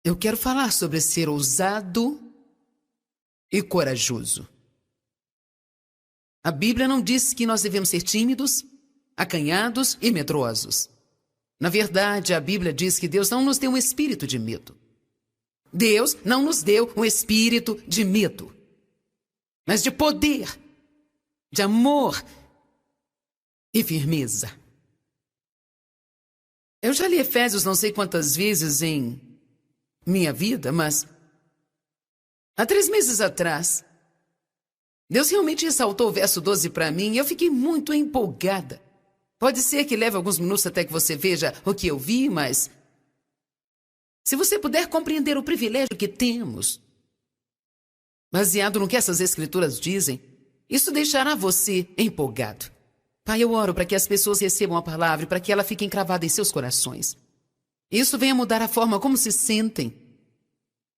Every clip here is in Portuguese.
Eu quero falar sobre ser ousado e corajoso. A Bíblia não diz que nós devemos ser tímidos, acanhados e medrosos. Na verdade, a Bíblia diz que Deus não nos deu um espírito de medo. Deus não nos deu um espírito de medo, mas de poder, de amor e firmeza. Eu já li Efésios não sei quantas vezes em minha vida, mas há 3 meses atrás, Deus realmente ressaltou o verso 12 para mim e eu fiquei muito empolgada. Pode ser que leve alguns minutos até que você veja o que eu vi, mas se você puder compreender o privilégio que temos, baseado no que essas escrituras dizem, isso deixará você empolgado. Pai, eu oro para que as pessoas recebam a palavra e para que ela fique encravada em seus corações. Isso venha mudar a forma como se sentem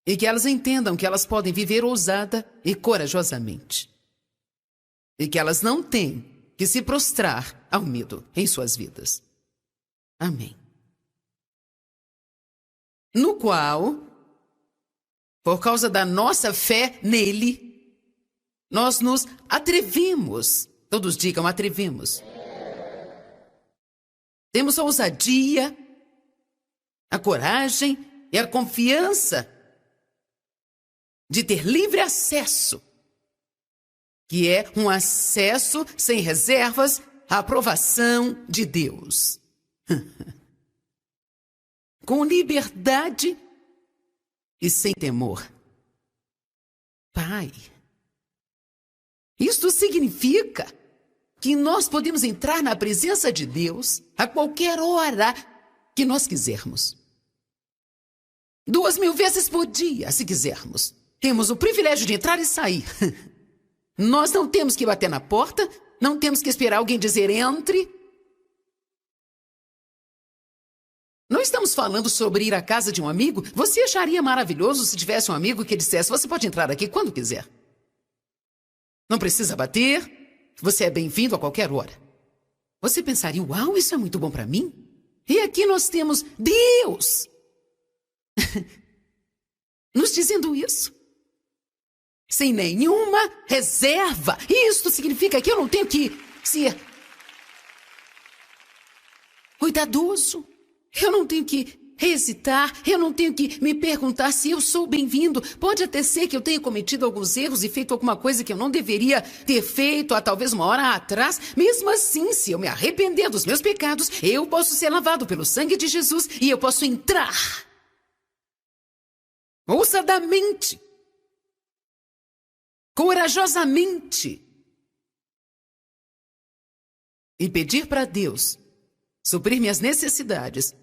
e que elas entendam que elas podem viver ousada e corajosamente. E que elas não têm que se prostrar ao medo em suas vidas. Amém. No qual, por causa da nossa fé nele, nós nos atrevemos. Todos digam, atrevemos. Temos a ousadia, a coragem e a confiança de ter livre acesso, que é um acesso sem reservas à aprovação de Deus. Com liberdade e sem temor. Pai, isto significa que nós podemos entrar na presença de Deus a qualquer hora que nós quisermos. 2.000 vezes por dia, se quisermos. Temos o privilégio de entrar e sair. Nós não temos que bater na porta, não temos que esperar alguém dizer entre. Não estamos falando sobre ir à casa de um amigo. Você acharia maravilhoso se tivesse um amigo que dissesse, você pode entrar aqui quando quiser. Não precisa bater, você é bem-vindo a qualquer hora. Você pensaria, uau, isso é muito bom para mim? E aqui nós temos Deus nos dizendo isso. Sem nenhuma reserva. Isto significa que eu não tenho que ser cuidadoso. Eu não tenho que hesitar. Eu não tenho que me perguntar se eu sou bem-vindo. Pode até ser que eu tenha cometido alguns erros e feito alguma coisa que eu não deveria ter feito há talvez uma hora atrás. Mesmo assim, se eu me arrepender dos meus pecados, eu posso ser lavado pelo sangue de Jesus e eu posso entrar ousadamente, corajosamente, e pedir para Deus suprir minhas necessidades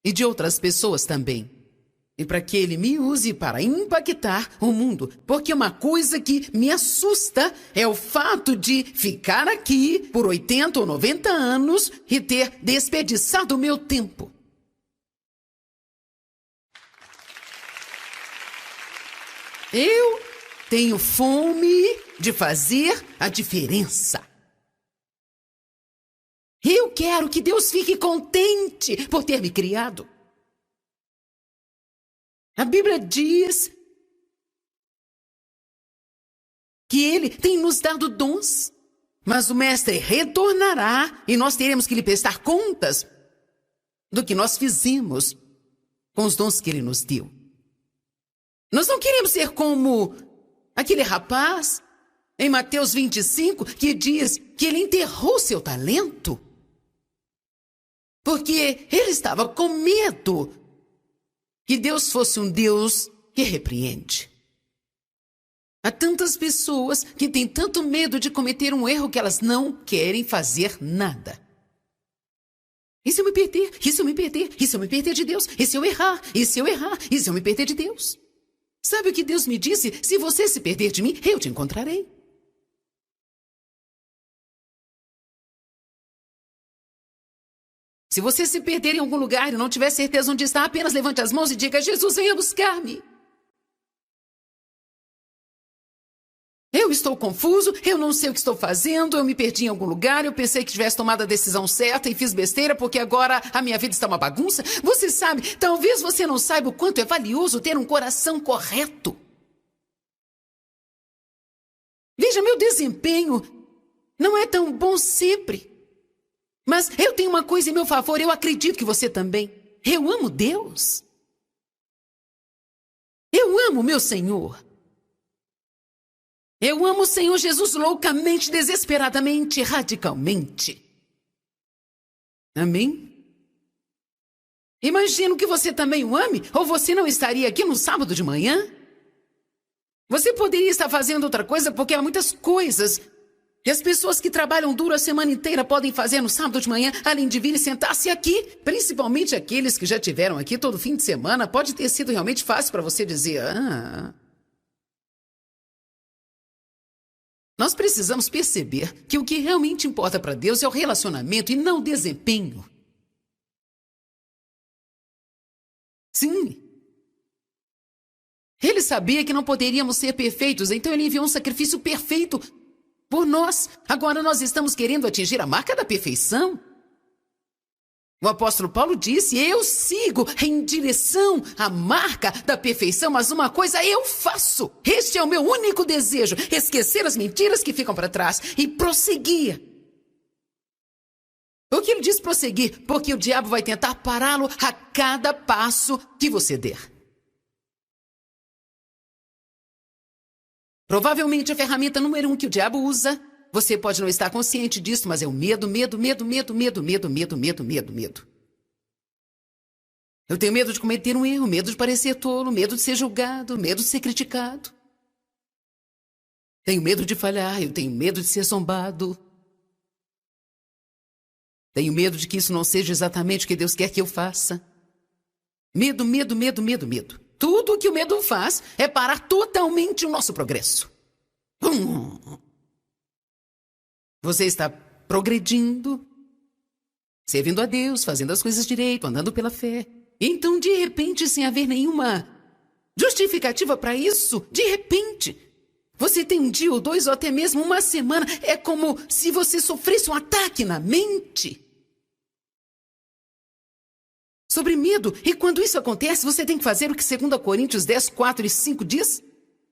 e de outras pessoas também. E para que Ele me use para impactar o mundo. Porque uma coisa que me assusta é o fato de ficar aqui por 80 ou 90 anos e ter desperdiçado o meu tempo. Eu tenho fome de fazer a diferença. Eu quero que Deus fique contente por ter me criado. A Bíblia diz que Ele tem nos dado dons, mas o Mestre retornará e nós teremos que lhe prestar contas do que nós fizemos com os dons que Ele nos deu. Nós não queremos ser como aquele rapaz em Mateus 25 que diz que ele enterrou seu talento porque ele estava com medo que Deus fosse um Deus que repreende. Há tantas pessoas que têm tanto medo de cometer um erro que elas não querem fazer nada. E se eu me perder? E se eu me perder? E se eu me perder de Deus? E se eu errar? E se eu errar? E se eu me perder de Deus? Sabe o que Deus me disse? Se você se perder de mim, eu te encontrarei. Se você se perder em algum lugar e não tiver certeza onde está, apenas levante as mãos e diga, Jesus, venha buscar-me. Eu Eu estou confuso, eu não sei o que estou fazendo, eu me perdi em algum lugar, eu pensei que tivesse tomado a decisão certa e fiz besteira porque agora a minha vida está uma bagunça. Você sabe, talvez você não saiba o quanto é valioso ter um coração correto. Veja, meu desempenho não é tão bom sempre. Mas eu tenho uma coisa em meu favor, eu acredito que você também. Eu amo Deus. Eu amo meu Senhor. Eu amo o Senhor Jesus loucamente, desesperadamente, radicalmente. Amém? Imagino que você também o ame, ou você não estaria aqui no sábado de manhã? Você poderia estar fazendo outra coisa, porque há muitas coisas que as pessoas que trabalham duro a semana inteira podem fazer no sábado de manhã, além de vir e sentar-se aqui. Principalmente aqueles que já tiveram aqui todo fim de semana. Pode ter sido realmente fácil para você dizer... Nós precisamos perceber que o que realmente importa para Deus é o relacionamento e não o desempenho. Sim. Ele sabia que não poderíamos ser perfeitos, então ele enviou um sacrifício perfeito por nós. Agora nós estamos querendo atingir a marca da perfeição. O apóstolo Paulo disse, eu sigo em direção à marca da perfeição, mas uma coisa eu faço. Este é o meu único desejo, esquecer as mentiras que ficam para trás e prosseguir. Por que ele diz prosseguir? Porque o diabo vai tentar pará-lo a cada passo que você der. Provavelmente a ferramenta número 1 que o diabo usa, você pode não estar consciente disso, mas é o medo, medo, medo, medo, medo, medo, medo, medo, medo, medo. Eu tenho medo de cometer um erro, medo de parecer tolo, medo de ser julgado, medo de ser criticado. Tenho medo de falhar, eu tenho medo de ser zombado. Tenho medo de que isso não seja exatamente o que Deus quer que eu faça. Medo, medo, medo, medo, medo. Tudo o que o medo faz é parar totalmente o nosso progresso. Você está progredindo, servindo a Deus, fazendo as coisas direito, andando pela fé. Então, de repente, sem haver nenhuma justificativa para isso, de repente, você tem um dia ou dois ou até mesmo uma semana. É como se você sofresse um ataque na mente sobre medo. E quando isso acontece, você tem que fazer o que 2 Coríntios 10, 4 e 5 diz.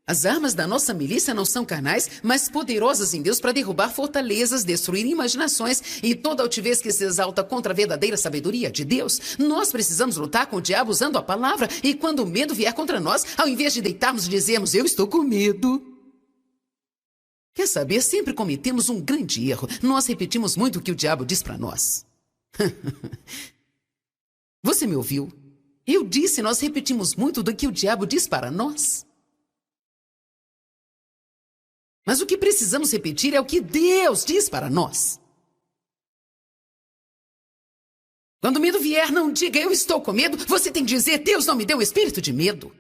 As armas da nossa milícia não são carnais, mas poderosas em Deus para derrubar fortalezas, destruir imaginações e toda altivez que se exalta contra a verdadeira sabedoria de Deus. Nós precisamos lutar com o diabo usando a palavra, e quando o medo vier contra nós, ao invés de deitarmos e dizermos, eu estou com medo. Quer saber, sempre cometemos um grande erro. Nós repetimos muito o que o diabo diz para nós. Você me ouviu? Eu disse, nós repetimos muito do que o diabo diz para nós. Mas o que precisamos repetir é o que Deus diz para nós. Quando o medo vier, não diga, eu estou com medo. Você tem que dizer, Deus não me deu o espírito de medo.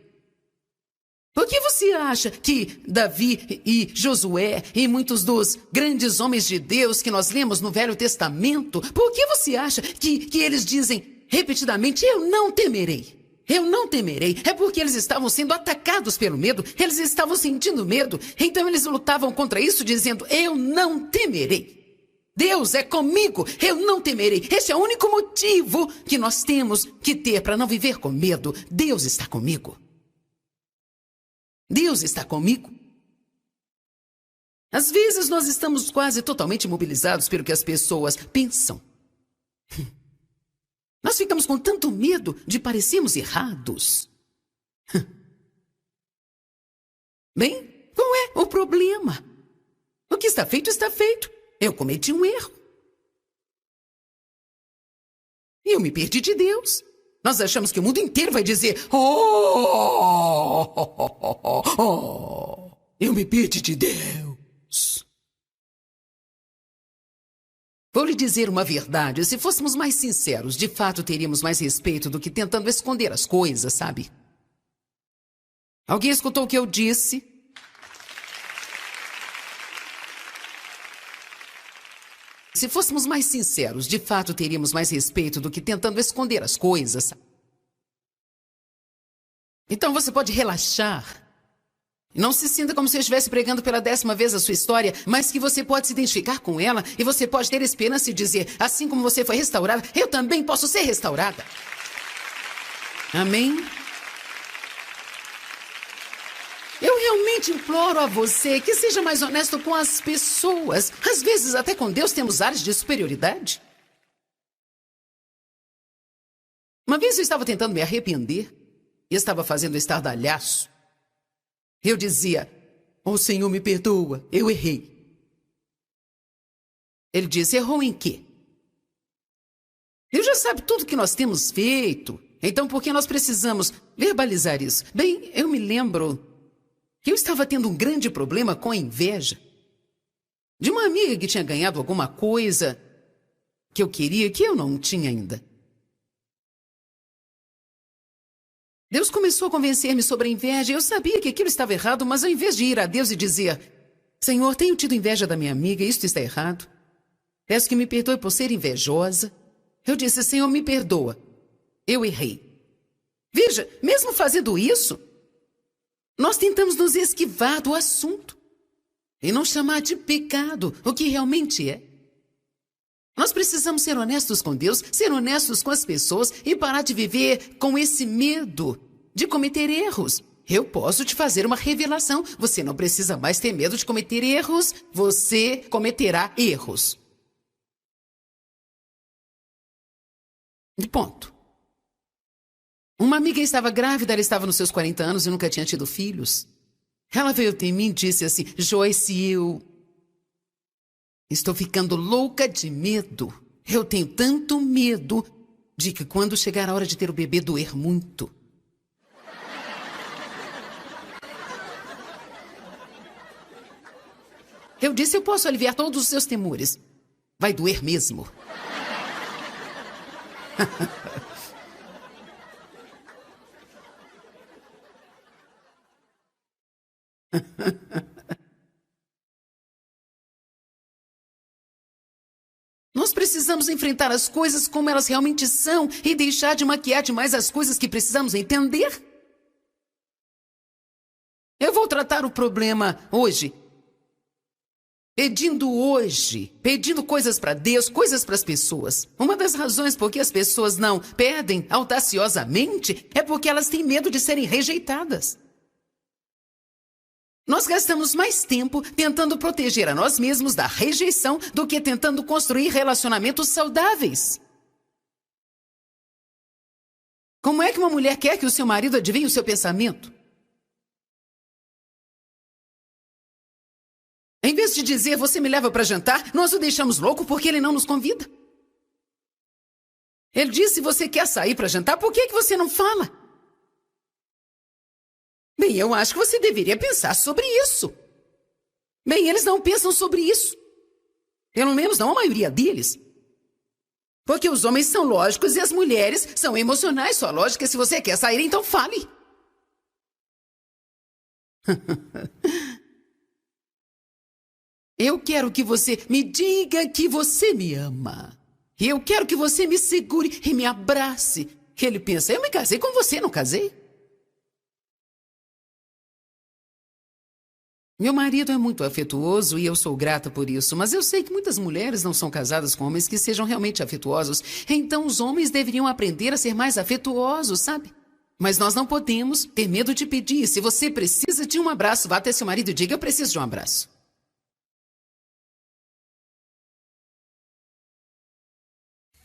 Por que você acha que Davi e Josué e muitos dos grandes homens de Deus que nós lemos no Velho Testamento, por que você acha que eles dizem repetidamente, eu não temerei? Eu não temerei. É porque eles estavam sendo atacados pelo medo. Eles estavam sentindo medo. Então eles lutavam contra isso dizendo, eu não temerei. Deus é comigo. Eu não temerei. Esse é o único motivo que nós temos que ter para não viver com medo. Deus está comigo. Deus está comigo. Às vezes nós estamos quase totalmente imobilizados pelo que as pessoas pensam. Nós ficamos com tanto medo de parecermos errados. Bem, qual é o problema? O que está feito, está feito. Eu cometi um erro. E eu me perdi de Deus. Nós achamos que o mundo inteiro vai dizer, eu me perdi de Deus. Vou lhe dizer uma verdade, se fôssemos mais sinceros, de fato teríamos mais respeito do que tentando esconder as coisas, sabe? Alguém escutou o que eu disse? Se fôssemos mais sinceros, de fato teríamos mais respeito do que tentando esconder as coisas. Então você pode relaxar Não se sinta como se eu estivesse pregando pela 10ª vez a sua história, mas que você pode se identificar com ela e você pode ter esperança e dizer, assim como você foi restaurada, eu também posso ser restaurada. Amém? Eu realmente imploro a você que seja mais honesto com as pessoas. Às vezes, até com Deus, temos áreas de superioridade. Uma vez eu estava tentando me arrepender e estava fazendo estardalhaço. Eu dizia, oh Senhor, me perdoa, eu errei. Ele disse, errou em quê? Deus já sabe tudo que nós temos feito. Então, por que nós precisamos verbalizar isso? Bem, eu me lembro que eu estava tendo um grande problema com a inveja de uma amiga que tinha ganhado alguma coisa que eu queria que eu não tinha ainda. Deus começou a convencer-me sobre a inveja. Eu sabia que aquilo estava errado, mas ao invés de ir a Deus e dizer, Senhor, tenho tido inveja da minha amiga, isto está errado. Peço que me perdoe por ser invejosa. Eu disse, Senhor, me perdoa. Eu errei. Veja, mesmo fazendo isso, nós tentamos nos esquivar do assunto e não chamar de pecado o que realmente é. Nós precisamos ser honestos com Deus, ser honestos com as pessoas e parar de viver com esse medo de cometer erros. Eu posso te fazer uma revelação. Você não precisa mais ter medo de cometer erros. Você cometerá erros. E ponto. Uma amiga estava grávida, ela estava nos seus 40 anos e nunca tinha tido filhos. Ela veio até mim e disse assim, Joyce, eu estou ficando louca de medo. Eu tenho tanto medo de que quando chegar a hora de ter o bebê doer muito. Eu disse, eu posso aliviar todos os seus temores. Vai doer mesmo. Nós precisamos enfrentar as coisas como elas realmente são e deixar de maquiar demais as coisas que precisamos entender. Eu vou tratar o problema hoje, pedindo coisas para Deus, coisas para as pessoas. Uma das razões por que as pessoas não pedem audaciosamente é porque elas têm medo de serem rejeitadas. Nós gastamos mais tempo tentando proteger a nós mesmos da rejeição do que tentando construir relacionamentos saudáveis. Como é que uma mulher quer que o seu marido adivinhe o seu pensamento? Em vez de dizer, você me leva para jantar, nós o deixamos louco porque ele não nos convida. Ele disse, você quer sair para jantar, por que você não fala? Bem, eu acho que você deveria pensar sobre isso. Bem, eles não pensam sobre isso. Pelo menos não a maioria deles. Porque os homens são lógicos e as mulheres são emocionais. Sua lógica é se você quer sair, então fale. Eu quero que você me diga que você me ama. Eu quero que você me segure e me abrace. Ele pensa, eu me casei com você, não casei? Meu marido é muito afetuoso e eu sou grata por isso, mas eu sei que muitas mulheres não são casadas com homens que sejam realmente afetuosos. Então os homens deveriam aprender a ser mais afetuosos, sabe? Mas nós não podemos ter medo de pedir. Se você precisa de um abraço, vá até seu marido e diga, eu preciso de um abraço.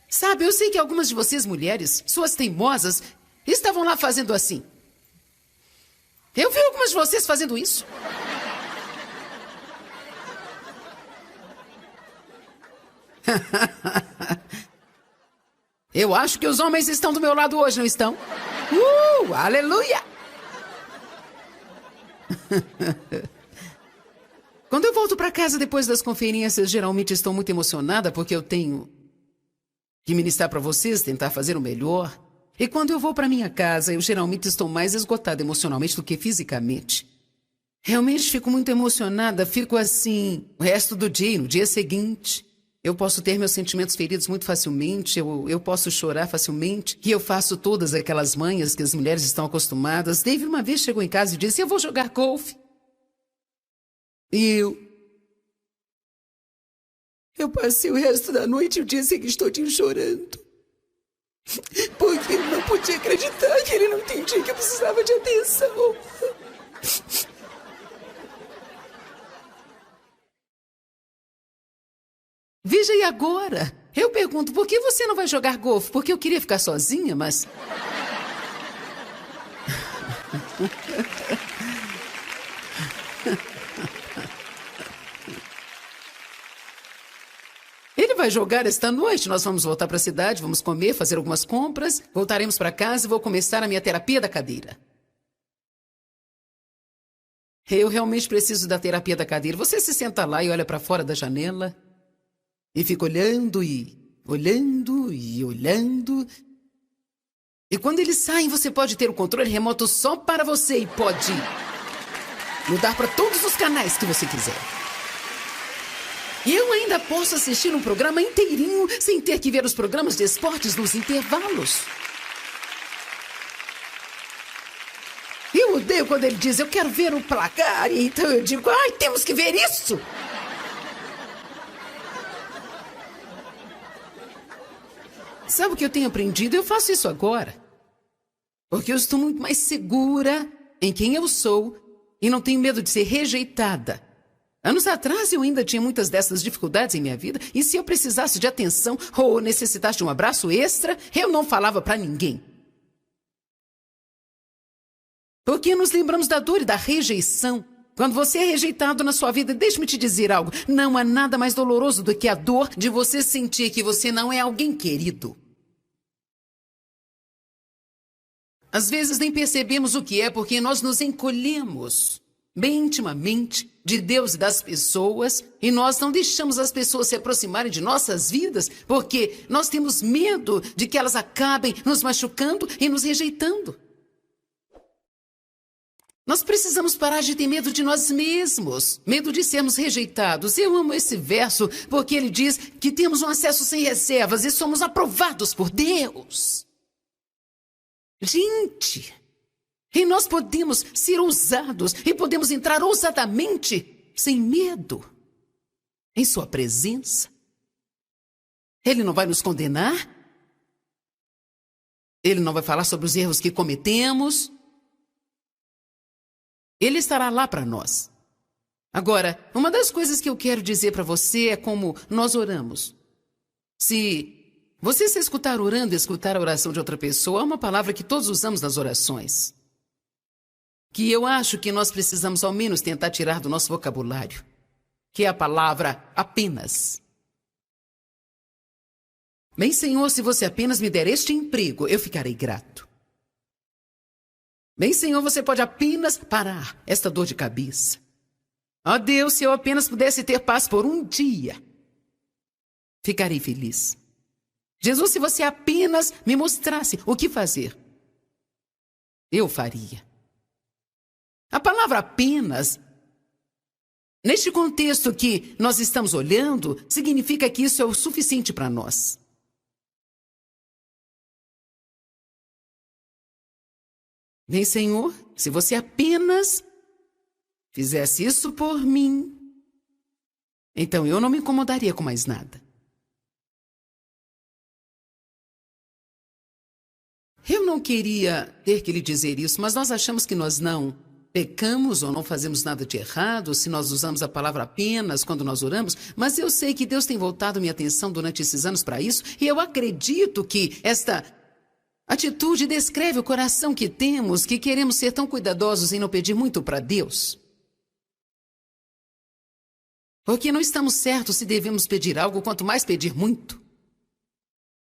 Sabe, eu sei que algumas de vocês mulheres, suas teimosas, estavam lá fazendo assim. Eu vi algumas de vocês fazendo isso. Eu acho que os homens estão do meu lado hoje, não estão? Aleluia! Quando eu volto para casa depois das conferências, geralmente estou muito emocionada porque eu tenho que ministrar para vocês, tentar fazer o melhor. E quando eu vou para minha casa, eu geralmente estou mais esgotada emocionalmente do que fisicamente. Realmente fico muito emocionada, fico assim o resto do dia e no dia seguinte. Eu posso ter meus sentimentos feridos muito facilmente, eu posso chorar facilmente. E eu faço todas aquelas manhas que as mulheres estão acostumadas. David uma vez chegou em casa e disse, eu vou jogar golfe. E eu passei o resto da noite e o dia seguinte todinho chorando. Porque eu não podia acreditar que ele não entendia que eu precisava de atenção. Veja, e agora? Eu pergunto, por que você não vai jogar golfe? Porque eu queria ficar sozinha, mas... Ele vai jogar esta noite. Nós vamos voltar para a cidade, vamos comer, fazer algumas compras, voltaremos para casa e vou começar a minha terapia da cadeira. Eu realmente preciso da terapia da cadeira. Você se senta lá e olha para fora da janela e fica olhando e olhando e olhando. E quando eles saem, você pode ter o controle remoto só para você e pode mudar para todos os canais que você quiser. E eu ainda posso assistir um programa inteirinho sem ter que ver os programas de esportes nos intervalos. Eu odeio quando ele diz, eu quero ver o placar, e então eu digo, ai, temos que ver isso! Sabe o que eu tenho aprendido? Eu faço isso agora. Porque eu estou muito mais segura em quem eu sou e não tenho medo de ser rejeitada. Anos atrás eu ainda tinha muitas dessas dificuldades em minha vida e se eu precisasse de atenção ou necessitasse de um abraço extra, eu não falava para ninguém. Porque nos lembramos da dor e da rejeição. Quando você é rejeitado na sua vida, deixe-me te dizer algo, não há nada mais doloroso do que a dor de você sentir que você não é alguém querido. Às vezes nem percebemos o que é porque nós nos encolhemos bem intimamente de Deus e das pessoas e nós não deixamos as pessoas se aproximarem de nossas vidas porque nós temos medo de que elas acabem nos machucando e nos rejeitando. Nós precisamos parar de ter medo de nós mesmos, medo de sermos rejeitados. Eu amo esse verso porque ele diz que temos um acesso sem reservas e somos aprovados por Deus. Gente, e nós podemos ser ousados e podemos entrar ousadamente, sem medo, em sua presença. Ele não vai nos condenar. Ele não vai falar sobre os erros que cometemos. Ele estará lá para nós. Agora, uma das coisas que eu quero dizer para você é como nós oramos. Se você se escutar orando e escutar a oração de outra pessoa, é uma palavra que todos usamos nas orações. Que eu acho que nós precisamos ao menos tentar tirar do nosso vocabulário. Que é a palavra apenas. Bem, Senhor, se você apenas me der este emprego, eu ficarei grato. Bem, Senhor, você pode apenas parar esta dor de cabeça. Ó Deus, se eu apenas pudesse ter paz por um dia, ficarei feliz. Jesus, se você apenas me mostrasse o que fazer, eu faria. A palavra apenas, neste contexto que nós estamos olhando, significa que isso é o suficiente para nós. Bem, Senhor, se você apenas fizesse isso por mim, então eu não me incomodaria com mais nada. Eu não queria ter que lhe dizer isso, mas nós achamos que nós não pecamos ou não fazemos nada de errado se nós usamos a palavra apenas quando nós oramos, mas eu sei que Deus tem voltado minha atenção durante esses anos para isso e eu acredito que esta atitude descreve o coração que temos, que queremos ser tão cuidadosos em não pedir muito para Deus. Porque não estamos certos se devemos pedir algo, quanto mais pedir muito.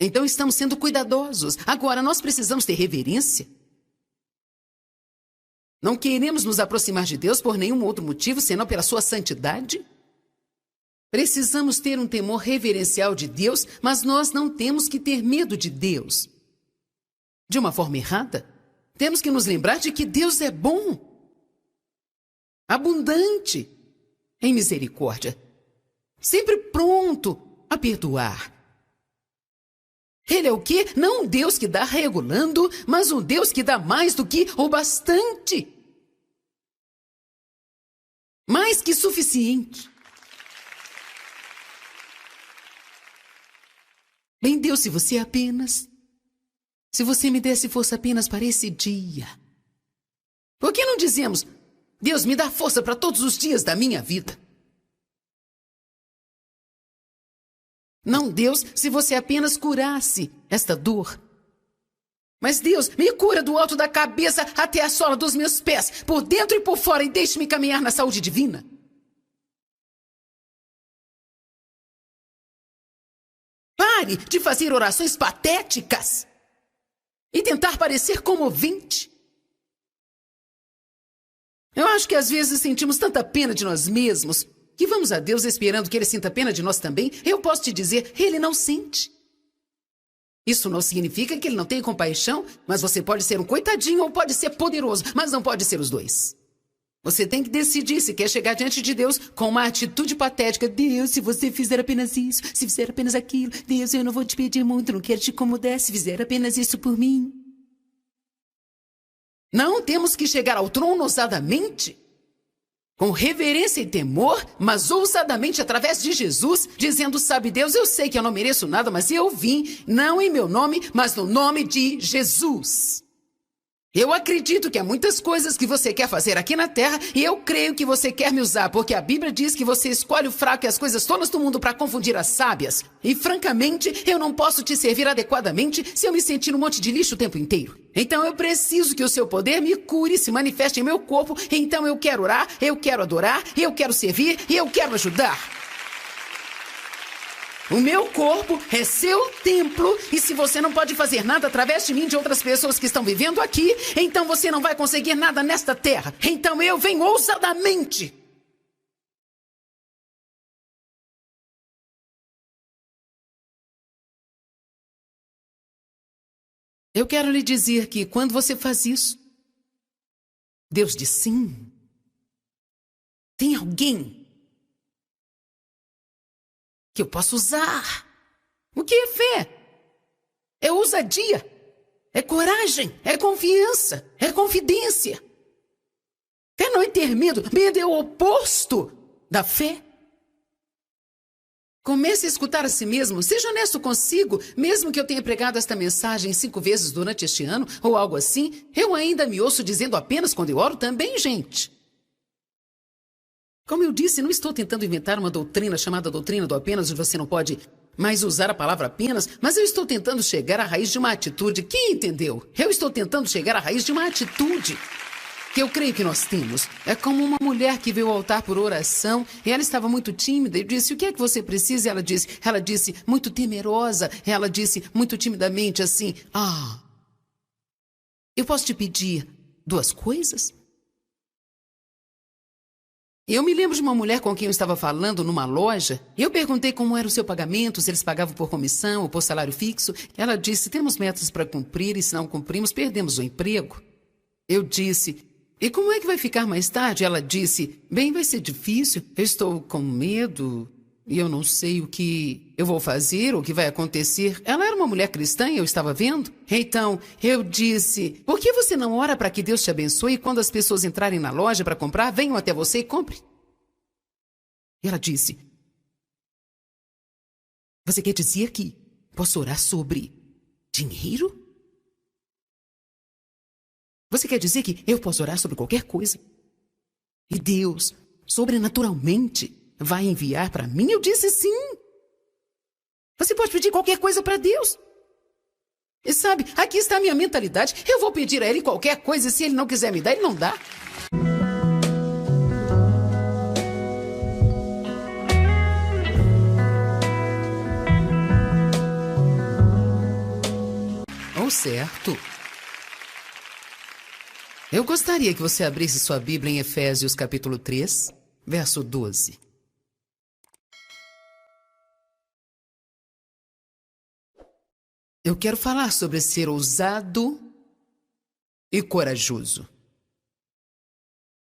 Então estamos sendo cuidadosos. Agora, nós precisamos ter reverência. Não queremos nos aproximar de Deus por nenhum outro motivo, senão pela sua santidade. Precisamos ter um temor reverencial de Deus, mas nós não temos que ter medo de Deus. De uma forma errada, temos que nos lembrar de que Deus é bom, abundante em misericórdia, sempre pronto a perdoar. Ele é o quê? Não um Deus que dá regulando, mas um Deus que dá mais do que o bastante. Mais que suficiente. Bem, Deus, se você me desse força apenas para esse dia. Por que não dizemos, Deus, me dá força para todos os dias da minha vida? Não, Deus, se você apenas curasse esta dor. Mas Deus, me cura do alto da cabeça até a sola dos meus pés, por dentro e por fora, e deixe-me caminhar na saúde divina. Pare de fazer orações patéticas e tentar parecer comovente. Eu acho que às vezes sentimos tanta pena de nós mesmos que vamos a Deus esperando que Ele sinta pena de nós também. Eu posso te dizer, Ele não sente. Isso não significa que Ele não tem compaixão, mas você pode ser um coitadinho ou pode ser poderoso, mas não pode ser os dois. Você tem que decidir se quer chegar diante de Deus com uma atitude patética. Deus, se você fizer apenas isso, se fizer apenas aquilo. Deus, eu não vou te pedir muito, não quero te incomodar se fizer apenas isso por mim. Não temos que chegar ao trono ousadamente, com reverência e temor, mas ousadamente através de Jesus, dizendo, sabe Deus, eu sei que eu não mereço nada, mas eu vim, não em meu nome, mas no nome de Jesus. Eu acredito que há muitas coisas que você quer fazer aqui na terra e eu creio que você quer me usar, porque a Bíblia diz que você escolhe o fraco e as coisas tolas do mundo para confundir as sábias. E francamente, eu não posso te servir adequadamente se eu me sentir um monte de lixo o tempo inteiro. Então eu preciso que o seu poder me cure e se manifeste em meu corpo. Então eu quero orar, eu quero adorar, eu quero servir e eu quero ajudar. O meu corpo é seu templo e se você não pode fazer nada através de mim, de outras pessoas que estão vivendo aqui, então você não vai conseguir nada nesta terra. Então eu venho ousadamente. Eu quero lhe dizer que quando você faz isso, Deus diz sim. Tem alguém que eu posso usar. O que é fé? É ousadia, é coragem, é confiança, é confidência. Fé não é ter medo, medo é o oposto da fé. Comece a escutar a si mesmo, seja honesto consigo. Mesmo que eu tenha pregado esta mensagem 5 vezes durante este ano, ou algo assim, eu ainda me ouço dizendo apenas quando eu oro também, gente. Como eu disse, não estou tentando inventar uma doutrina chamada doutrina do apenas, onde você não pode mais usar a palavra apenas, mas eu estou tentando chegar à raiz de uma atitude. Quem entendeu? Eu estou tentando chegar à raiz de uma atitude que eu creio que nós temos. É como uma mulher que veio ao altar por oração e ela estava muito tímida. Eu disse, o que é que você precisa? E ela disse, muito temerosa. Ela disse, muito timidamente, assim, eu posso te pedir 2 coisas? Eu me lembro de uma mulher com quem eu estava falando numa loja. Eu perguntei como era o seu pagamento, se eles pagavam por comissão ou por salário fixo. Ela disse, temos metas para cumprir e se não cumprimos, perdemos o emprego. Eu disse, e como é que vai ficar mais tarde? Ela disse, bem, vai ser difícil. Eu estou com medo e eu não sei o que eu vou fazer, o que vai acontecer. Ela era uma mulher cristã e eu estava vendo. Então, eu disse, por que você não ora para que Deus te abençoe e quando as pessoas entrarem na loja para comprar, venham até você e compre? E ela disse, você quer dizer que posso orar sobre dinheiro? Você quer dizer que eu posso orar sobre qualquer coisa? E Deus, sobrenaturalmente, vai enviar para mim? Eu disse sim. Você pode pedir qualquer coisa para Deus. E sabe, aqui está a minha mentalidade. Eu vou pedir a Ele qualquer coisa e se Ele não quiser me dar, Ele não dá. Certo. Eu gostaria que você abrisse sua Bíblia em Efésios capítulo 3, verso 12. Eu quero falar sobre ser ousado e corajoso.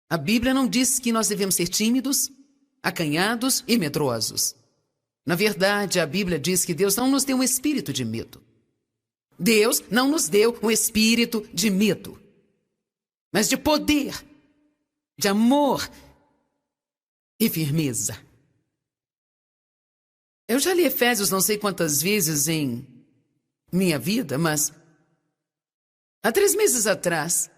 A Bíblia não diz que nós devemos ser tímidos, acanhados e medrosos. Na verdade, a Bíblia diz que Deus não nos deu um espírito de medo. Deus não nos deu um espírito de medo, mas de poder, de amor e firmeza. Eu já li Efésios não sei quantas vezes em minha vida, mas há 3 meses atrás,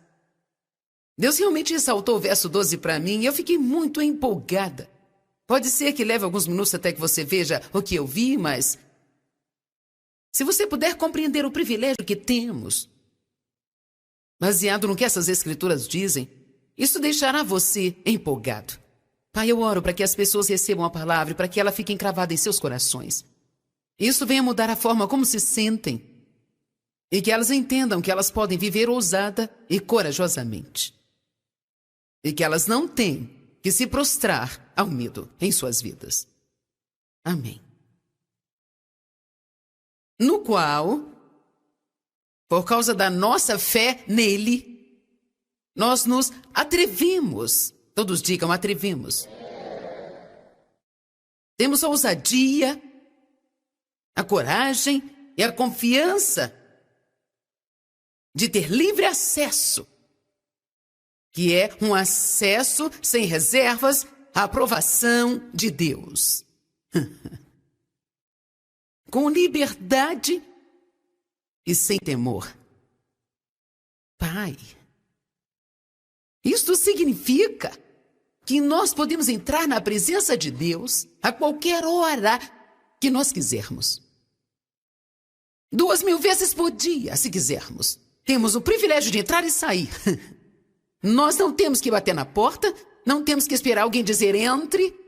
Deus realmente ressaltou o verso 12 para mim e eu fiquei muito empolgada. Pode ser que leve alguns minutos até que você veja o que eu vi, mas se você puder compreender o privilégio que temos, baseado no que essas escrituras dizem, isso deixará você empolgado. Pai, eu oro para que as pessoas recebam a palavra e para que ela fique encravada em seus corações. Isso venha mudar a forma como se sentem e que elas entendam que elas podem viver ousada e corajosamente. E que elas não têm que se prostrar ao medo em suas vidas. Amém. No qual, por causa da nossa fé nele, nós nos atrevemos. Todos digam, atrevemos. Temos a ousadia, a coragem e a confiança de ter livre acesso, que é um acesso sem reservas à aprovação de Deus. Com liberdade e sem temor. Pai, isto significa que nós podemos entrar na presença de Deus a qualquer hora que nós quisermos. 2.000 vezes por dia, se quisermos. Temos o privilégio de entrar e sair. Nós não temos que bater na porta, não temos que esperar alguém dizer entre.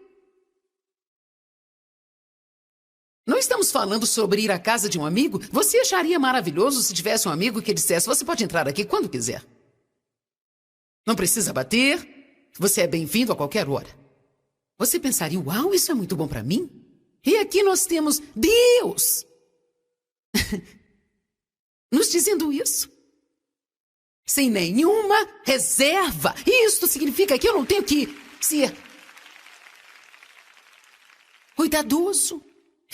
Não estamos falando sobre ir à casa de um amigo. Você acharia maravilhoso se tivesse um amigo que dissesse, você pode entrar aqui quando quiser. Não precisa bater, você é bem-vindo a qualquer hora. Você pensaria, uau, isso é muito bom para mim? E aqui nós temos Deus nos dizendo isso. Sem nenhuma reserva. Isto significa que eu não tenho que ser cuidadoso.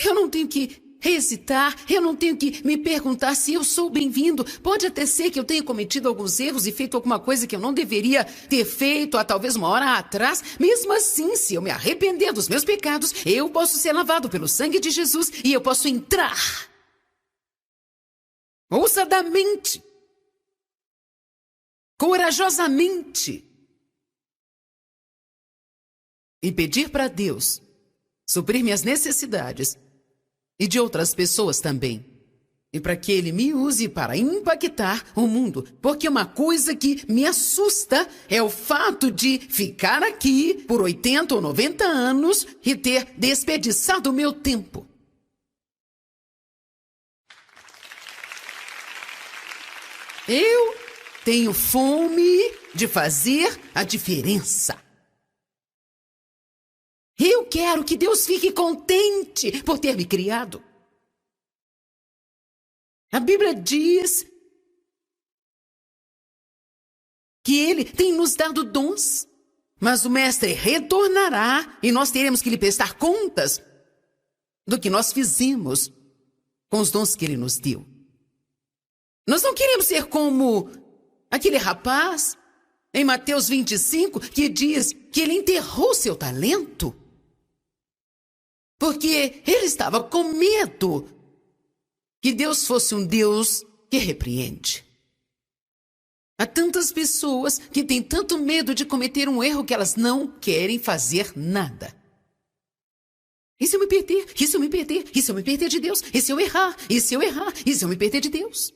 Eu não tenho que hesitar. Eu não tenho que me perguntar se eu sou bem-vindo. Pode até ser que eu tenha cometido alguns erros e feito alguma coisa que eu não deveria ter feito há talvez uma hora atrás. Mesmo assim, se eu me arrepender dos meus pecados, eu posso ser lavado pelo sangue de Jesus e eu posso entrar ousadamente, corajosamente, e pedir para Deus suprir minhas necessidades e de outras pessoas também. E para que Ele me use para impactar o mundo. Porque uma coisa que me assusta é o fato de ficar aqui por 80 ou 90 anos e ter desperdiçado o meu tempo. Eu tenho fome de fazer a diferença. Eu quero que Deus fique contente por ter me criado. A Bíblia diz que Ele tem nos dado dons, mas o Mestre retornará e nós teremos que lhe prestar contas do que nós fizemos com os dons que Ele nos deu. Nós não queremos ser como aquele rapaz em Mateus 25 que diz que ele enterrou seu talento porque ele estava com medo que Deus fosse um Deus que repreende. Há tantas pessoas que têm tanto medo de cometer um erro que elas não querem fazer nada. E se eu me perder? E se eu me perder? E se eu me perder de Deus? E se eu errar? E se eu errar? E se eu me perder de Deus?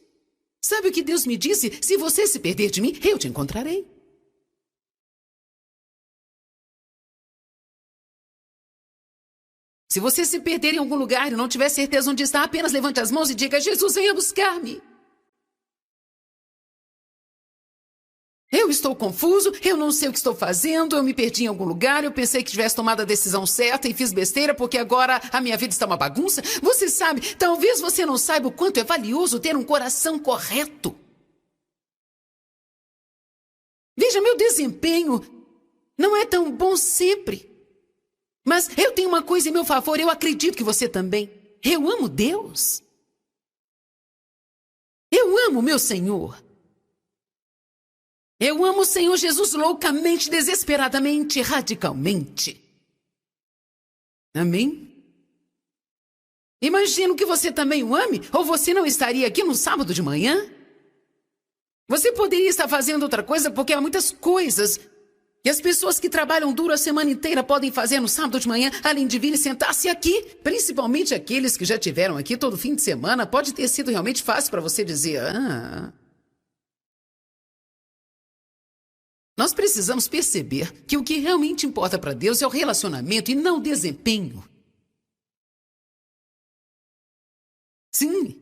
Sabe o que Deus me disse? Se você se perder de mim, eu te encontrarei. Se você se perder em algum lugar e não tiver certeza onde está, apenas levante as mãos e diga, Jesus, venha buscar-me. Eu estou confuso, eu não sei o que estou fazendo, eu me perdi em algum lugar, eu pensei que tivesse tomado a decisão certa e fiz besteira porque agora a minha vida está uma bagunça. Você sabe, talvez você não saiba o quanto é valioso ter um coração correto. Veja, meu desempenho não é tão bom sempre. Mas eu tenho uma coisa em meu favor, eu acredito que você também. Eu amo Deus. Eu amo meu Senhor. Eu amo o Senhor Jesus loucamente, desesperadamente, radicalmente. Amém? Imagino que você também o ame, ou você não estaria aqui no sábado de manhã? Você poderia estar fazendo outra coisa, porque há muitas coisas que as pessoas que trabalham duro a semana inteira podem fazer no sábado de manhã, além de vir e sentar-se aqui. Principalmente aqueles que já tiveram aqui todo fim de semana. Pode ter sido realmente fácil para você dizer, Nós precisamos perceber que o que realmente importa para Deus é o relacionamento e não o desempenho. Sim.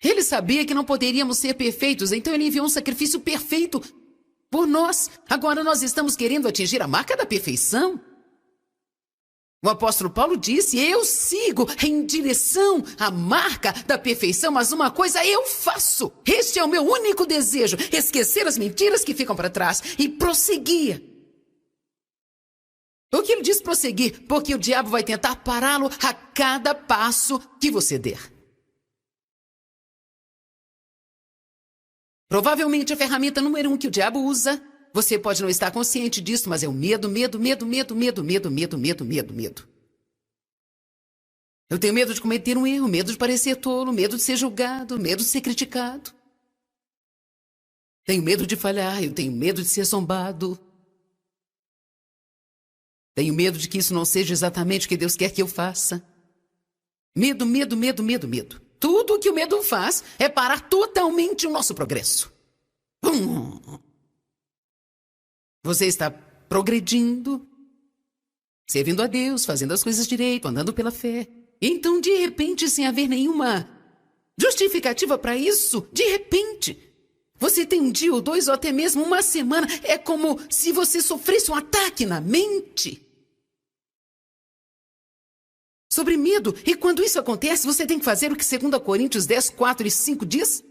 Ele sabia que não poderíamos ser perfeitos, então ele enviou um sacrifício perfeito por nós. Agora nós estamos querendo atingir a marca da perfeição. O apóstolo Paulo disse, eu sigo em direção à marca da perfeição, mas uma coisa eu faço. Este é o meu único desejo, esquecer as mentiras que ficam para trás e prosseguir. O que ele diz prosseguir? Porque o diabo vai tentar pará-lo a cada passo que você der. Provavelmente a ferramenta número 1 que o diabo usa, você pode não estar consciente disso, mas é o medo, medo, medo, medo, medo, medo, medo, medo, medo, medo. Eu tenho medo de cometer um erro, medo de parecer tolo, medo de ser julgado, medo de ser criticado. Tenho medo de falhar, eu tenho medo de ser zombado. Tenho medo de que isso não seja exatamente o que Deus quer que eu faça. Medo, medo, medo, medo, medo. Tudo o que o medo faz é parar totalmente o nosso progresso. Você está progredindo, servindo a Deus, fazendo as coisas direito, andando pela fé. Então, de repente, sem haver nenhuma justificativa para isso, de repente, você tem um dia ou dois ou até mesmo uma semana. É como se você sofresse um ataque na mente sobre medo. E quando isso acontece, você tem que fazer o que 2 Coríntios 10, 4 e 5 diz.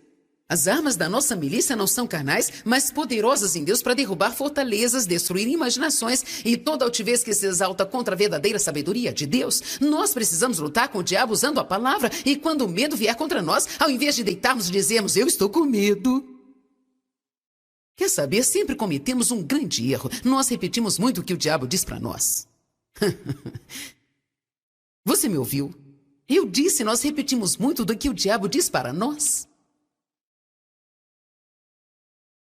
As armas da nossa milícia não são carnais, mas poderosas em Deus para derrubar fortalezas, destruir imaginações e toda altivez que se exalta contra a verdadeira sabedoria de Deus. Nós precisamos lutar com o diabo usando a palavra. E quando o medo vier contra nós, ao invés de deitarmos e dizermos, eu estou com medo. Quer saber? Sempre cometemos um grande erro. Nós repetimos muito o que o diabo diz para nós. Você me ouviu? Eu disse, nós repetimos muito do que o diabo diz para nós.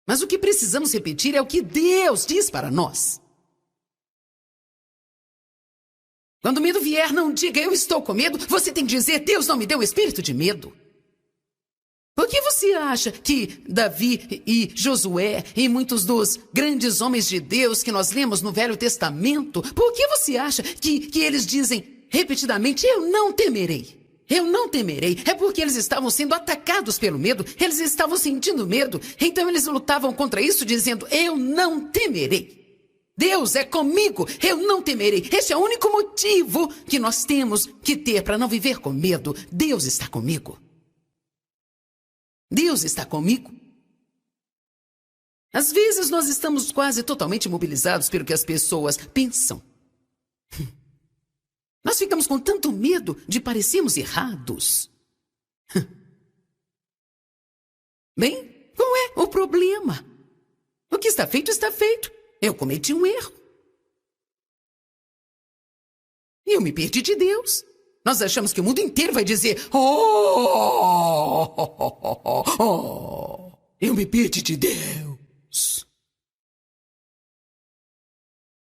Mas o que precisamos repetir é o que Deus diz para nós. Quando o medo vier, não diga, eu estou com medo. Você tem que dizer, Deus não me deu espírito de medo. Por que você acha que Davi e Josué e muitos dos grandes homens de Deus que nós lemos no Velho Testamento, por que você acha que eles dizem repetidamente, eu não temerei? Eu não temerei. É porque eles estavam sendo atacados pelo medo. Eles estavam sentindo medo. Então eles lutavam contra isso dizendo, eu não temerei. Deus é comigo. Eu não temerei. Esse é o único motivo que nós temos que ter para não viver com medo. Deus está comigo. Deus está comigo. Às vezes nós estamos quase totalmente mobilizados pelo que as pessoas pensam. Nós ficamos com tanto medo de parecermos errados. Bem, qual é o problema? O que está feito, está feito. Eu cometi um erro. E eu me perdi de Deus. Nós achamos que o mundo inteiro vai dizer, eu me perdi de Deus.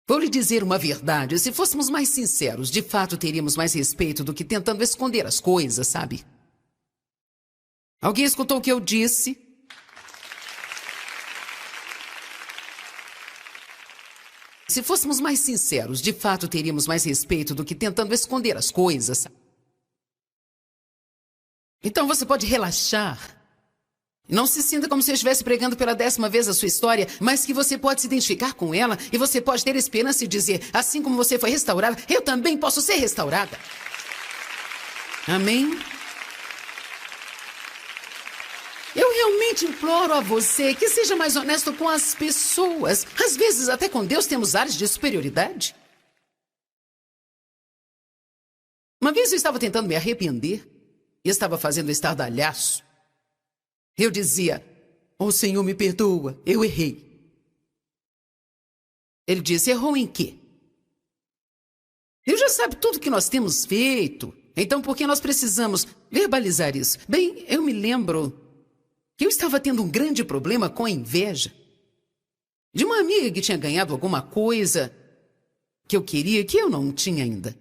Vou lhe dizer uma verdade, se fôssemos mais sinceros, de fato teríamos mais respeito do que tentando esconder as coisas, sabe? Alguém escutou o que eu disse? Se fôssemos mais sinceros, de fato teríamos mais respeito do que tentando esconder as coisas. Então você pode relaxar. Não se sinta como se eu estivesse pregando pela 10ª vez a sua história, mas que você pode se identificar com ela e você pode ter esperança e dizer, assim como você foi restaurada, eu também posso ser restaurada. Amém? Eu realmente imploro a você que seja mais honesto com as pessoas. Às vezes, até com Deus, temos áreas de superioridade. Uma vez eu estava tentando me arrepender e estava fazendo estardalhaço. Eu dizia, Senhor, me perdoa, eu errei. Ele disse, errou em quê? Deus já sabe tudo que nós temos feito. Então, por que nós precisamos verbalizar isso? Bem, eu me lembro que eu estava tendo um grande problema com a inveja de uma amiga que tinha ganhado alguma coisa que eu queria que eu não tinha ainda.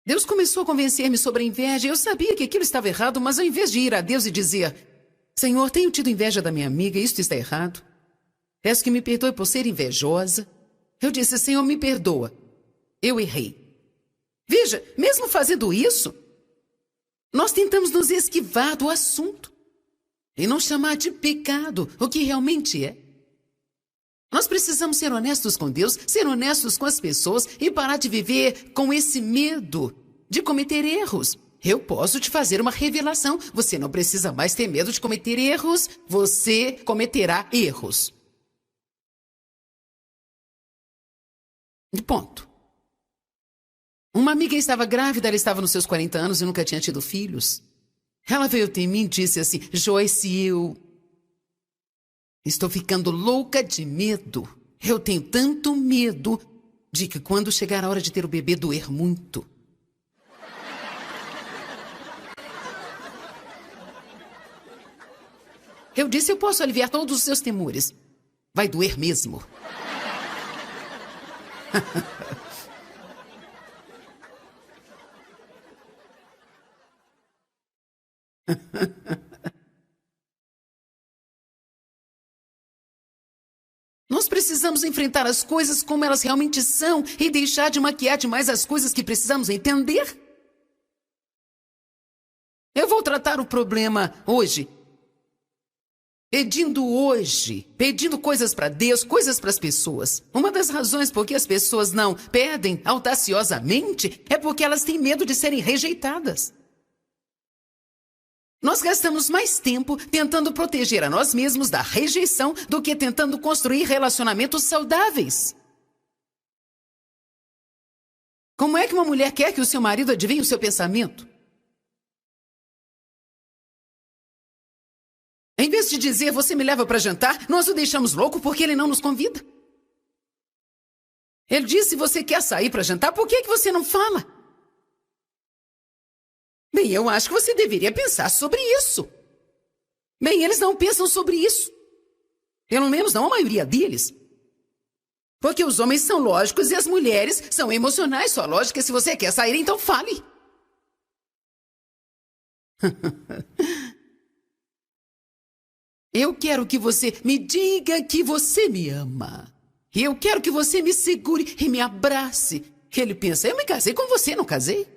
Deus começou a convencer-me sobre a inveja. Eu sabia que aquilo estava errado, mas ao invés de ir a Deus e dizer: Senhor, tenho tido inveja da minha amiga, isto está errado. Peço que me perdoe por ser invejosa. Eu disse: Senhor, me perdoa. Eu errei. Veja, mesmo fazendo isso, nós tentamos nos esquivar do assunto e não chamar de pecado o que realmente é. Nós precisamos ser honestos com Deus, ser honestos com as pessoas e parar de viver com esse medo de cometer erros. Eu posso te fazer uma revelação. Você não precisa mais ter medo de cometer erros. Você cometerá erros. E ponto. Uma amiga estava grávida, ela estava nos seus 40 anos e nunca tinha tido filhos. Ela veio até mim e disse assim: Joyce, eu estou ficando louca de medo. Eu tenho tanto medo de que quando chegar a hora de ter o bebê doer muito. Eu disse: eu posso aliviar todos os seus temores. Vai doer mesmo. Nós precisamos enfrentar as coisas como elas realmente são e deixar de maquiar demais as coisas que precisamos entender. Eu vou tratar o problema hoje. Pedindo coisas para Deus, coisas para as pessoas. Uma das razões por que as pessoas não pedem audaciosamente é porque elas têm medo de serem rejeitadas. Nós gastamos mais tempo tentando proteger a nós mesmos da rejeição do que tentando construir relacionamentos saudáveis. Como é que uma mulher quer que o seu marido adivinhe o seu pensamento? Em vez de dizer: você me leva para jantar, nós o deixamos louco porque ele não nos convida. Ele disse: você quer sair para jantar, por que você não fala? Bem, eu acho que você deveria pensar sobre isso. Bem, eles não pensam sobre isso. Pelo menos não a maioria deles. Porque os homens são lógicos e as mulheres são emocionais. Sua lógica é: se você quer sair, então fale. Eu quero que você me diga que você me ama. Eu quero que você me segure e me abrace. Ele pensa: eu me casei com você, não casei?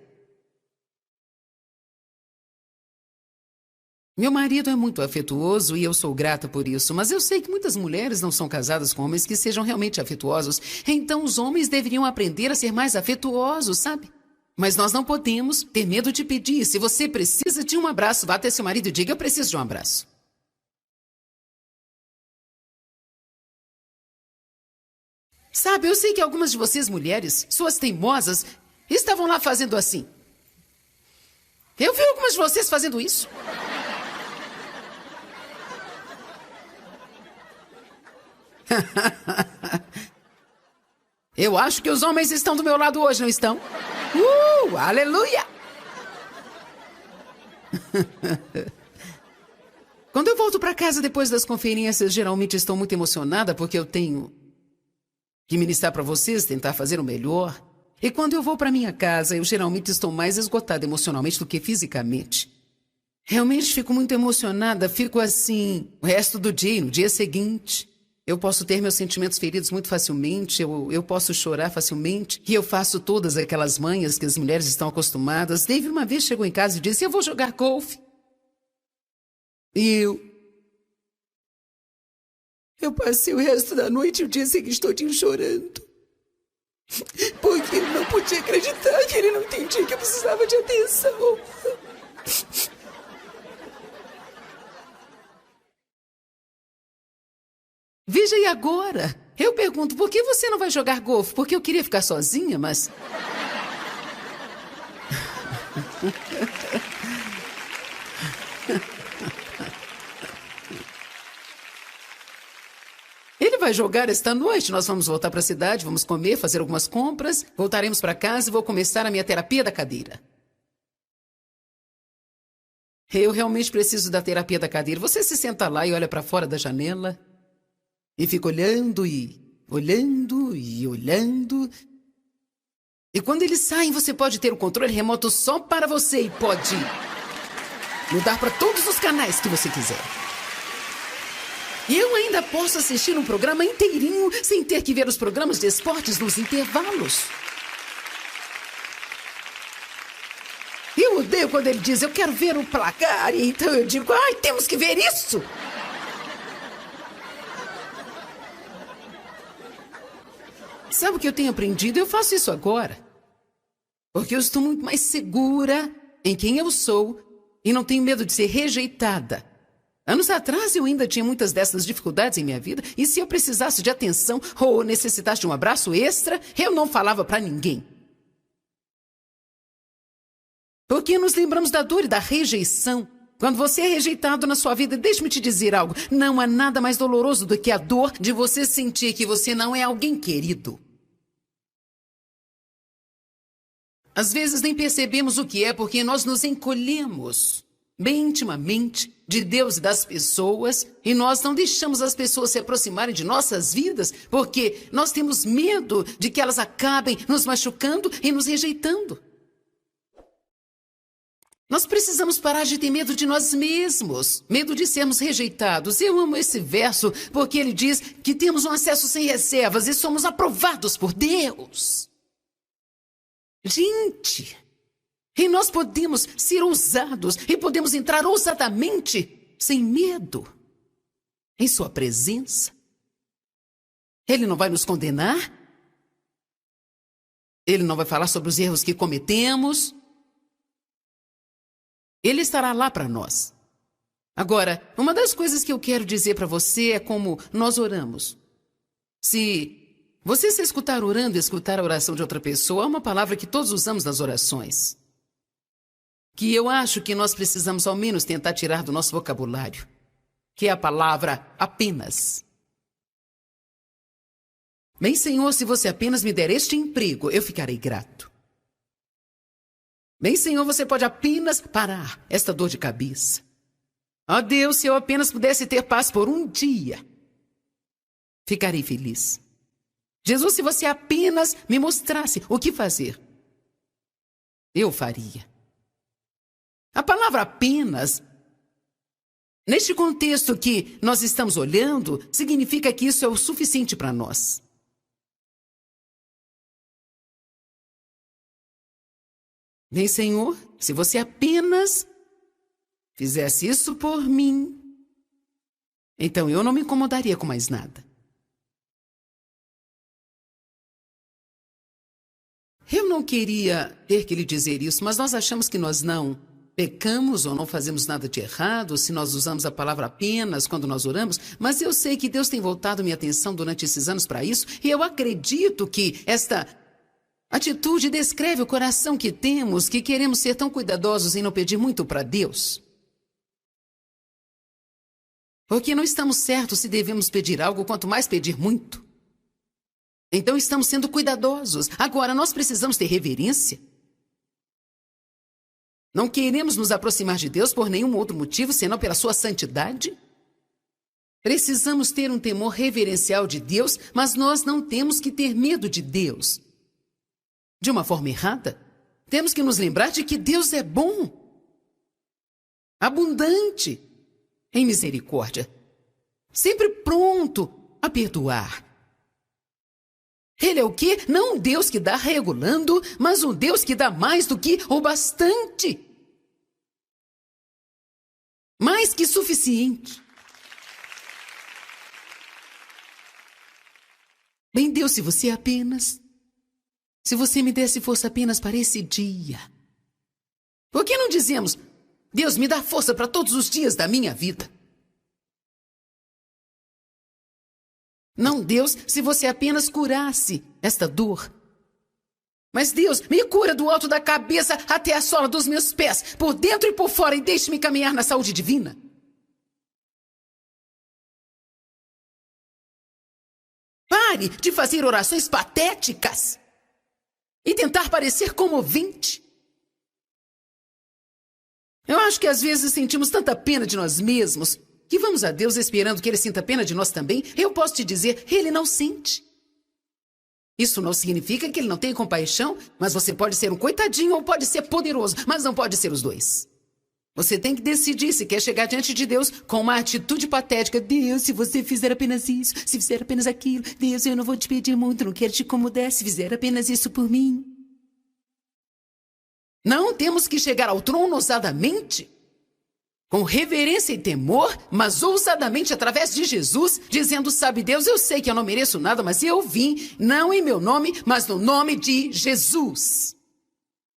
Meu marido é muito afetuoso e eu sou grata por isso, mas eu sei que muitas mulheres não são casadas com homens que sejam realmente afetuosos. Então os homens deveriam aprender a ser mais afetuosos, sabe? Mas nós não podemos ter medo de pedir. Se você precisa de um abraço, vá até seu marido e diga: eu preciso de um abraço. Sabe, eu sei que algumas de vocês mulheres, suas teimosas, estavam lá fazendo assim. Eu vi algumas de vocês fazendo isso. Eu acho que os homens estão do meu lado hoje, não estão? Aleluia! Quando eu volto para casa depois das conferências, geralmente estou muito emocionada porque eu tenho que ministrar para vocês, tentar fazer o melhor. E quando eu vou para minha casa, eu geralmente estou mais esgotada emocionalmente do que fisicamente. Realmente fico muito emocionada, fico assim o resto do dia e no dia seguinte. Eu posso ter meus sentimentos feridos muito facilmente, eu posso chorar facilmente. E eu faço todas aquelas manhas que as mulheres estão acostumadas. Dave uma vez chegou em casa e disse: eu vou jogar golfe. E eu passei o resto da noite e o dia seguinte todinho chorando. Porque ele não podia acreditar, que ele não entendia que eu precisava de atenção. Veja, e agora? Eu pergunto: por que você não vai jogar golfe? Porque eu queria ficar sozinha, mas... Ele vai vai jogar esta noite. Nós vamos voltar para a cidade, vamos comer, fazer algumas compras, voltaremos para casa e vou começar a minha terapia da cadeira. Eu realmente preciso da terapia da cadeira. Você se senta lá e olha para fora da janela e fica olhando e olhando e olhando. E quando eles saem, você pode ter o controle remoto só para você e pode mudar para todos os canais que você quiser. E eu ainda posso assistir um programa inteirinho sem ter que ver os programas de esportes nos intervalos. Eu odeio quando ele diz, eu quero ver o placar, e então eu digo, ai, temos que ver isso! Sabe o que eu tenho aprendido? Eu faço isso agora. Porque eu estou muito mais segura em quem eu sou e não tenho medo de ser rejeitada. Anos atrás eu ainda tinha muitas dessas dificuldades em minha vida e se eu precisasse de atenção ou necessitasse de um abraço extra, eu não falava para ninguém. Porque nos lembramos da dor e da rejeição. Quando você é rejeitado na sua vida, deixe-me te dizer algo. Não há nada mais doloroso do que a dor de você sentir que você não é alguém querido. Às vezes nem percebemos o que é porque nós nos encolhemos bem intimamente de Deus e das pessoas e nós não deixamos as pessoas se aproximarem de nossas vidas porque nós temos medo de que elas acabem nos machucando e nos rejeitando. Nós precisamos parar de ter medo de nós mesmos, medo de sermos rejeitados. Eu amo esse verso porque ele diz que temos um acesso sem reservas e somos aprovados por Deus. Gente, e nós podemos ser ousados e podemos entrar ousadamente, sem medo, em sua presença. Ele não vai nos condenar. Ele não vai falar sobre os erros que cometemos. Ele estará lá para nós. Agora, uma das coisas que eu quero dizer para você é como nós oramos. Se você se escutar orando e escutar a oração de outra pessoa, há uma palavra que todos usamos nas orações, que eu acho que nós precisamos ao menos tentar tirar do nosso vocabulário, que é a palavra apenas. Bem, Senhor, se você apenas me der este emprego, eu ficarei grato. Bem, Senhor, você pode apenas parar esta dor de cabeça. Ó Deus, se eu apenas pudesse ter paz por um dia, ficarei feliz. Jesus, se você apenas me mostrasse o que fazer, eu faria. A palavra apenas, neste contexto que nós estamos olhando, significa que isso é o suficiente para nós. Bem, Senhor, se você apenas fizesse isso por mim, então eu não me incomodaria com mais nada. Eu não queria ter que lhe dizer isso, mas nós achamos que nós não pecamos ou não fazemos nada de errado se nós usamos a palavra apenas quando nós oramos, mas eu sei que Deus tem voltado minha atenção durante esses anos para isso, e eu acredito que esta atitude descreve o coração que temos, que queremos ser tão cuidadosos em não pedir muito para Deus. Porque não estamos certos se devemos pedir algo, quanto mais pedir muito. Então estamos sendo cuidadosos. Agora, nós precisamos ter reverência. Não queremos nos aproximar de Deus por nenhum outro motivo, senão pela sua santidade. Precisamos ter um temor reverencial de Deus, mas nós não temos que ter medo de Deus. De uma forma errada, temos que nos lembrar de que Deus é bom, abundante em misericórdia, sempre pronto a perdoar. Ele é o quê? Não um Deus que dá regulando, mas um Deus que dá mais do que o bastante. Mais que suficiente. Bem, Deus, se você apenas... Se você me desse força apenas para esse dia. Por que não dizemos, Deus, me dá força para todos os dias da minha vida? Não, Deus, se você apenas curasse esta dor. Mas Deus, me cura do alto da cabeça até a sola dos meus pés, por dentro e por fora, e deixe-me caminhar na saúde divina. Pare de fazer orações patéticas e tentar parecer comovente. Eu acho que às vezes sentimos tanta pena de nós mesmos que vamos a Deus esperando que Ele sinta pena de nós também. Eu posso te dizer, Ele não sente. Isso não significa que Ele não tem compaixão, mas você pode ser um coitadinho ou pode ser poderoso, mas não pode ser os dois. Você tem que decidir se quer chegar diante de Deus com uma atitude patética. Deus, se você fizer apenas isso, se fizer apenas aquilo, Deus, eu não vou te pedir muito, não quero te incomodar, se fizer apenas isso por mim. Não temos que chegar ao trono ousadamente, com reverência e temor, mas ousadamente através de Jesus, dizendo, sabe Deus, eu sei que eu não mereço nada, mas eu vim, não em meu nome, mas no nome de Jesus.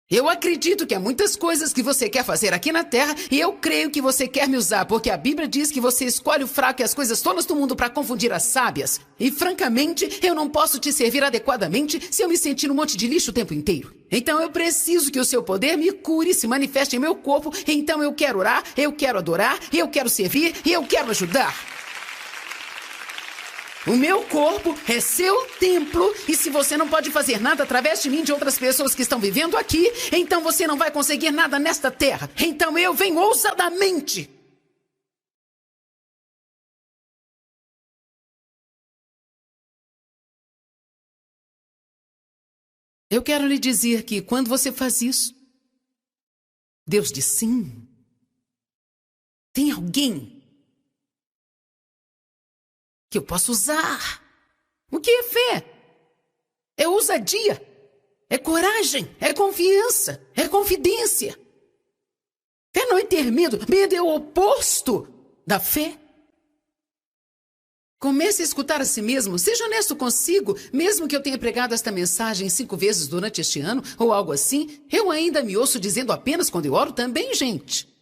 Eu acredito que há muitas coisas que você quer fazer aqui na Terra e eu creio que você quer me usar, porque a Bíblia diz que você escolhe o fraco e as coisas tolas do mundo para confundir as sábias. E, francamente, eu não posso te servir adequadamente se eu me sentir um monte de lixo o tempo inteiro. Então eu preciso que o seu poder me cure e se manifeste em meu corpo. Então eu quero orar, eu quero adorar, eu quero servir e eu quero ajudar. O meu corpo é seu templo e se você não pode fazer nada através de mim e de outras pessoas que estão vivendo aqui, então você não vai conseguir nada nesta terra. Então eu venho ousadamente. Eu quero lhe dizer que quando você faz isso, Deus diz sim. Tem alguém que eu posso usar. O que é fé? É ousadia, é coragem, é confiança, é confidência. Fé não é ter medo, medo é o oposto da fé. Comece a escutar a si mesmo, seja honesto consigo, mesmo que eu tenha pregado esta mensagem 5 vezes durante este ano, ou algo assim, eu ainda me ouço dizendo apenas quando eu oro também, gente.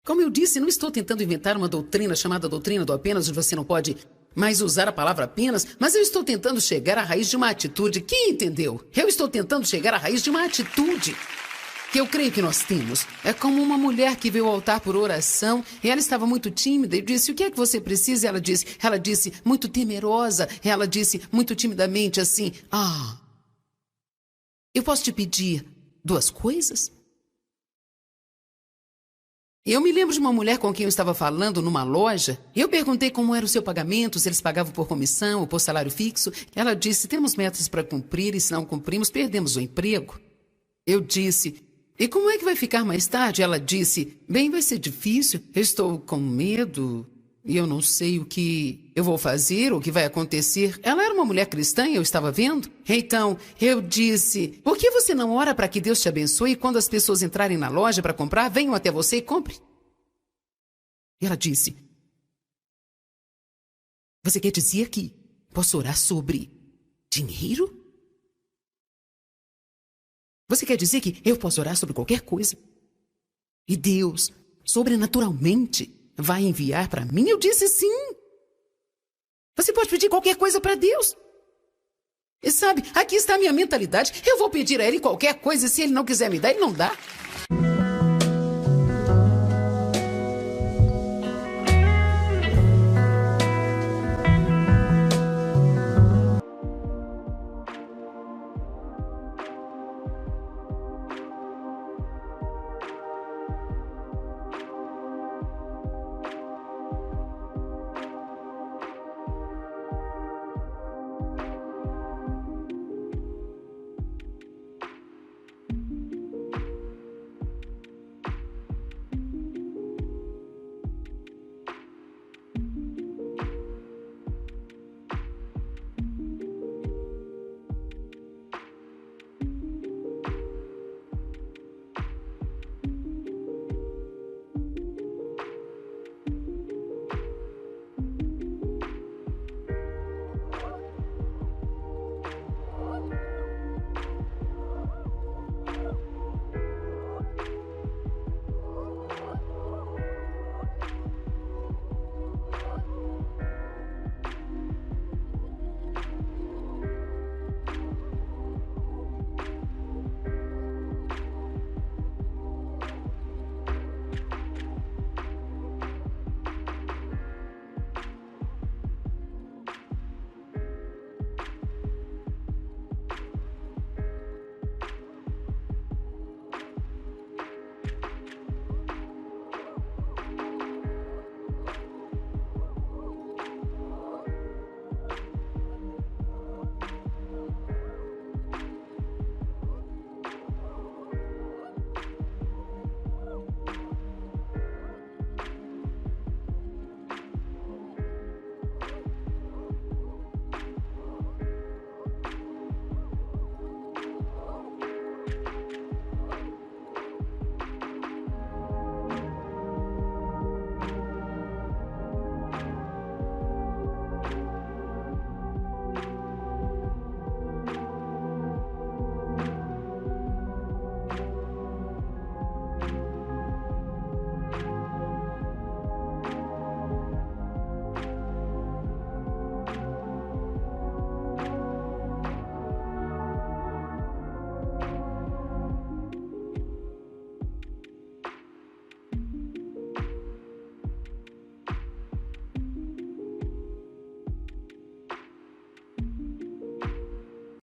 Como eu disse, não estou tentando inventar uma doutrina chamada doutrina do apenas, onde você não pode mais usar a palavra apenas, mas eu estou tentando chegar à raiz de uma atitude. Quem entendeu? Eu estou tentando chegar à raiz de uma atitude que eu creio que nós temos. É como uma mulher que veio ao altar por oração e ela estava muito tímida e disse, o que é que você precisa? Ela disse, muito temerosa. Ela disse, muito timidamente assim, eu posso te pedir 2 coisas? Eu me lembro de uma mulher com quem eu estava falando numa loja. Eu perguntei como era o seu pagamento, se eles pagavam por comissão ou por salário fixo. Ela disse, temos metas para cumprir e se não cumprimos, perdemos o emprego. Eu disse, e como é que vai ficar mais tarde? Ela disse, bem, vai ser difícil, eu estou com medo e eu não sei o que eu vou fazer, o que vai acontecer. Ela era uma mulher cristã e eu estava vendo. Então, eu disse, por que você não ora para que Deus te abençoe e quando as pessoas entrarem na loja para comprar, venham até você e compre? E ela disse, você quer dizer que posso orar sobre dinheiro? Você quer dizer que eu posso orar sobre qualquer coisa? E Deus, sobrenaturalmente, vai enviar para mim? Eu disse sim. Você pode pedir qualquer coisa para Deus. E sabe, aqui está a minha mentalidade. Eu vou pedir a Ele qualquer coisa e se Ele não quiser me dar, Ele não dá.